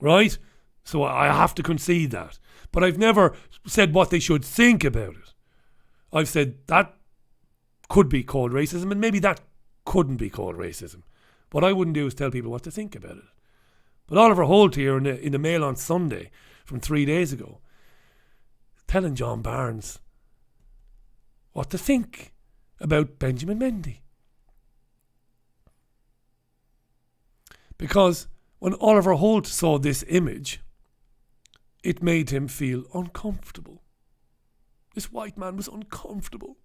Right? So I have to concede that. But I've never said what they should think about it. I've said that could be called racism, and maybe that couldn't be called racism. What I wouldn't do is tell people what to think about it. But Oliver Holt here in the Mail on Sunday from 3 days ago, telling John Barnes what to think about Benjamin Mendy. Because when Oliver Holt saw this image, it made him feel uncomfortable. This white man was uncomfortable.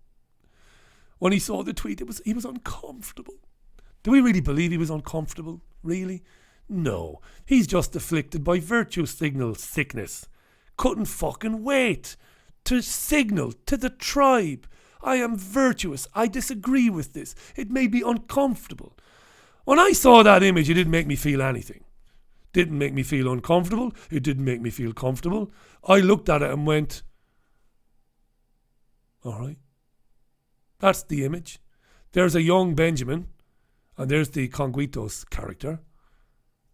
When he saw the tweet, he was uncomfortable. Do we really believe he was uncomfortable? Really? No. He's just afflicted by virtue signal sickness. Couldn't fucking wait to signal to the tribe, I am virtuous. I disagree with this. It made me uncomfortable. When I saw that image, it didn't make me feel anything. Didn't make me feel uncomfortable. It didn't make me feel comfortable. I looked at it and went, all right. That's the image. There's a young Benjamin, and there's the Conguitos character.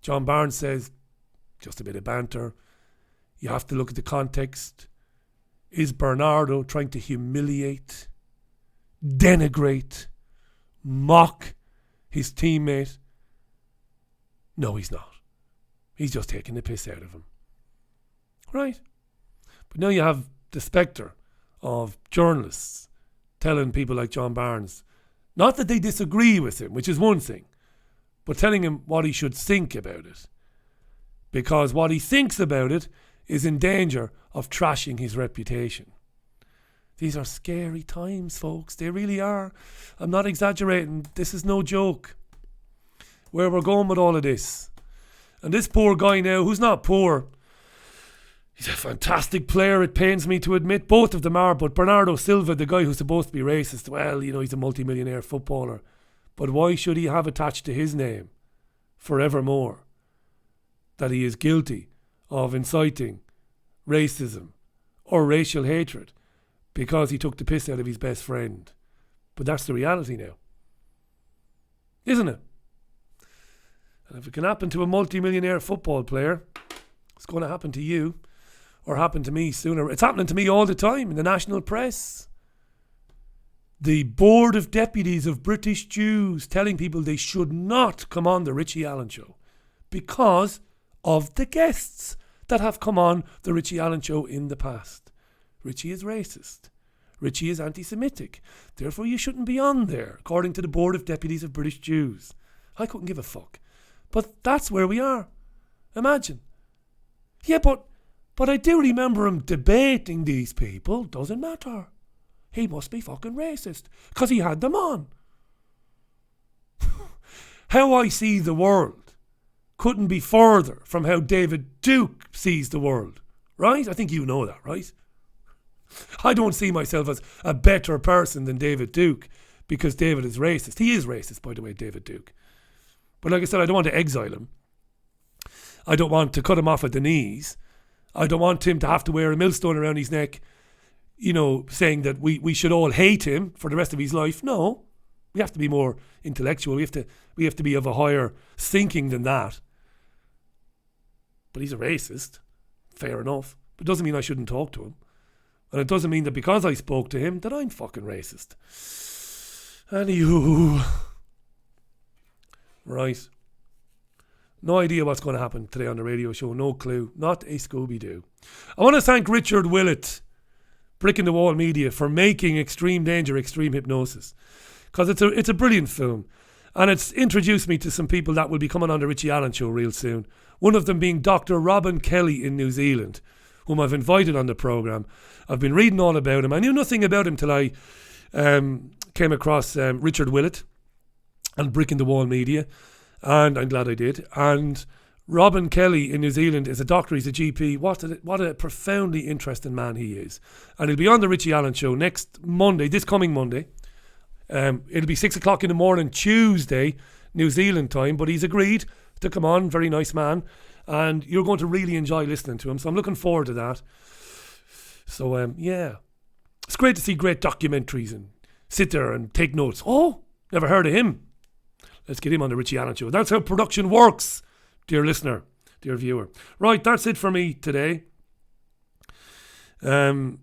John Barnes says, just a bit of banter. You have to look at the context. Is Bernardo trying to humiliate, denigrate, mock his teammate? No, he's not. He's just taking the piss out of him. Right? But now you have the spectre of journalists telling people like John Barnes, not that they disagree with him, which is one thing, but telling him what he should think about it. Because what he thinks about it is in danger of trashing his reputation. These are scary times, folks. They really are. I'm not exaggerating. This is no joke. Where we're going with all of this. And this poor guy now, who's not poor, he's a fantastic player, it pains me to admit. Both of them are, but Bernardo Silva, the guy who's supposed to be racist, well, he's a multimillionaire footballer. But why should he have attached to his name forevermore that he is guilty of inciting racism or racial hatred because he took the piss out of his best friend? But that's the reality now, isn't it? And if it can happen to a multimillionaire football player, it's going to happen to you or happen to me sooner. It's happening to me all the time in the national press. The Board of Deputies of British Jews telling people they should not come on the Richie Allen show because of the guests that have come on the Richie Allen show in the past. Richie is racist. Richie is anti-Semitic. Therefore you shouldn't be on there, according to the Board of Deputies of British Jews. I couldn't give a fuck. But that's where we are. Imagine. Yeah, but I do remember him debating these people. Doesn't matter. He must be fucking racist because he had them on. How I see the world couldn't be further from how David Duke sees the world. Right? I think you know that, right? I don't see myself as a better person than David Duke because David is racist. He is racist, by the way, David Duke. But like I said, I don't want to exile him. I don't want to cut him off at the knees. I don't want him to have to wear a millstone around his neck, saying that we should all hate him for the rest of his life. No, we have to be more intellectual. We have to be of a higher thinking than that. But he's a racist. Fair enough. But it doesn't mean I shouldn't talk to him. And it doesn't mean that because I spoke to him that I'm fucking racist. Anywho. Right. No idea what's going to happen today on the radio show. No clue. Not a Scooby-Doo. I want to thank Richard Willett, Brick in the Wall Media, for making Extreme Danger, Extreme Hypnosis. Because it's a brilliant film. And it's introduced me to some people that will be coming on the Richie Allen show real soon. One of them being Dr. Robin Kelly in New Zealand, whom I've invited on the programme. I've been reading all about him. I knew nothing about him till I came across Richard Willett and Brick in the Wall Media, and I'm glad I did. And Robin Kelly in New Zealand is a doctor, he's a GP. What a profoundly interesting man he is. And he'll be on the Richie Allen show next Monday, this coming Monday. It'll be 6 o'clock in the morning, Tuesday, New Zealand time, but he's agreed to come on, very nice man. and you're going to really enjoy listening to him. So I'm looking forward to that. So yeah, it's great to see great documentaries and sit there and take notes. Oh, never heard of him. Let's get him on the Richie Allen Show. That's how production works, dear listener, dear viewer. Right, that's it for me today. This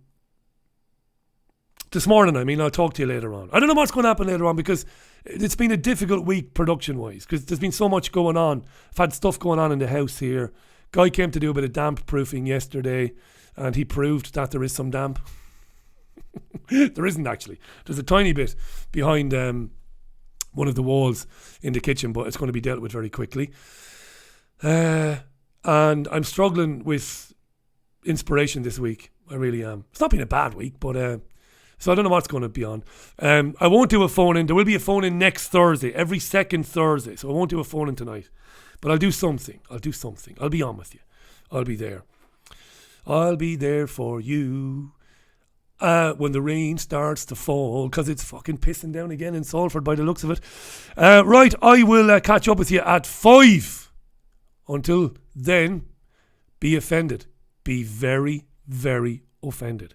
morning, I'll talk to you later on. I don't know what's going to happen later on because it's been a difficult week production-wise because there's been so much going on. I've had stuff going on in the house here. Guy came to do a bit of damp proofing yesterday and he proved that there is some damp. There isn't actually. There's a tiny bit behind one of the walls in the kitchen, but it's going to be dealt with very quickly. And I'm struggling with inspiration this week. I really am. It's not been a bad week, but so I don't know what's going to be on. I won't do a phone in. There will be a phone in next Thursday, every second Thursday. So I won't do a phone in tonight, but I'll do something. I'll be on with you. I'll be there. I'll be there for you when the rain starts to fall, because it's fucking pissing down again in Salford by the looks of it. Right, I will catch up with you at 5. Until then, be offended. Be very, very offended.